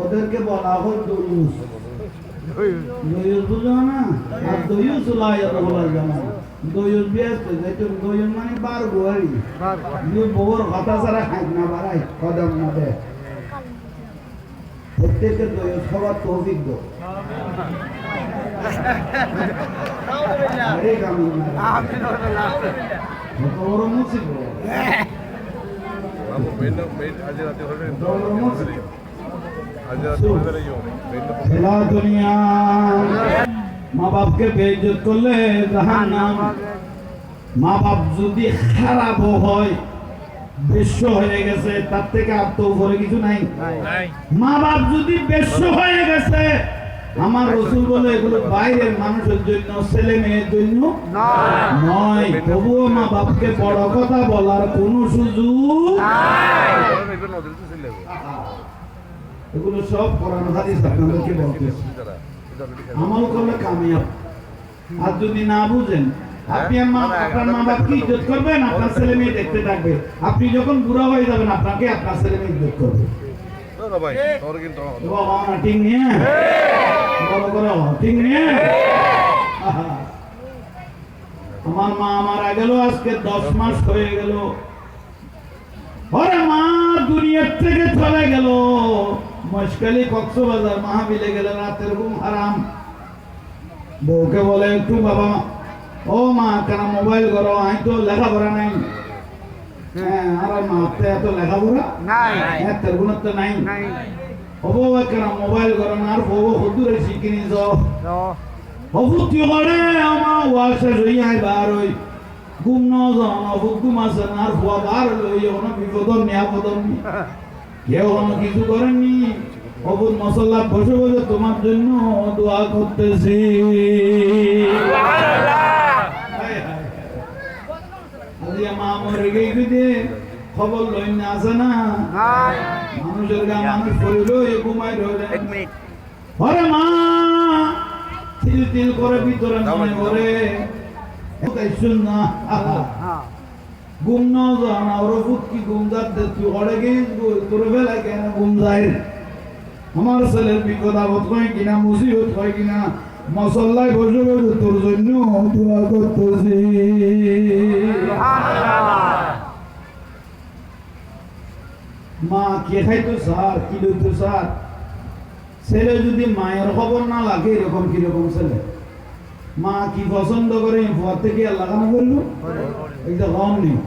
ওদেরকে বলা হয় দয়ুস। দয়ুস বুঝো না? আর দয়ুস বলা জানা দয়ুস বিয়াস্ত যাইতো দয়ুস মানে বার গোয়ারি বউর কথা ছাড়া খাই না বাড়াই কদম না দে প্রত্যেককে দয়ুস খাওয়ার তৌফিক দো। আরে কামি না কত বড় মুসিবত। খেলা দুনিয়া মা বাপকে বেইজ্জত করলে জাহান্নাম। মা বাপ যদি খারাপ হয় বেশ্য হয়ে গেছে তার থেকে আর তো উপরে কিছু নাই। মা বাপ যদি বেশ্য হয়ে গেছে আমার রাসূল বলে এগুলো বাইরের মানুষের জন্য ছেলে মেয়ের জন্য নয়। তবুও মা বাপকে বড় কথা বলার কোনো সুযোগ এগুলো সব কোরআন হাদিস আপনাদেরকে বলতেছি। আমল করলে কামিয়াব। আর যদি না বুঝেন আপনি আপনার মা বাপকে ইজ্জত করবেন, আপনার ছেলে মেয়ে দেখতে থাকবে। আপনি যখন বুড়া হয়ে যাবেন আপনাকে আপনার ছেলে মেয়ে ইজ্জত করবে। ঠিক নিয়ে বড় করো ঠিক নিয়ে। আমার মা মারা গেল আজকে 10 মাস হয়ে গেল। ওরে মা দুনিয়ার থেকে চলে গেল। মশকালি কক্সবাজার মাহফিলে গেলে রাতের ঘুম হারাম। বউকে বলে একটু বাবা ও মা কেন মোবাইল করো, আমি তো লেখাপড়া নাই। হ্যাঁ আর মা এত লেখাপড়া নাই, এত গুণত্ব নাই। বউ কেন মোবাইল করো না, আর বউ হুদুরে শিখিনি যাও অভুতি করে আমার ওয়াশে রই আই বার হই ঘুম ন যাও না হুকুম আছে না, আর ভুয়া বার লই কোনো বিপদ নিরাপদ কেউ কোনো কিছু করেননি। অবুদ মশলা বসে বসে তোমার জন্য দোয়া করতেছি। মা মরে গেছে খবর লই না আছে না মানুষের গা মানুষ করিল ঘুমাই রইলে ওরে মা তিল তিল করে ভিতরে মনে করে না ঘুম না যা না ওর ফুটকি ঘুম যাচ্ছে তুই ওরে গিয়ে তোর বেলা কেন ঘুম যায়। আমার ছেলের বিপদ আপদ হয় কিনা মুসিবত হয় কিনা মশল্লায় বসে বসে তোর জন্য দোয়া করতেছি। মা কে খাইতো স্যার কি লইতো স্যার। ছেলে যদি মায়ের খবর না লাগে এরকম কিরকম ছেলে। মা কি পছন্দ করে থেকে লাগানো করলো এইটা কম নেই।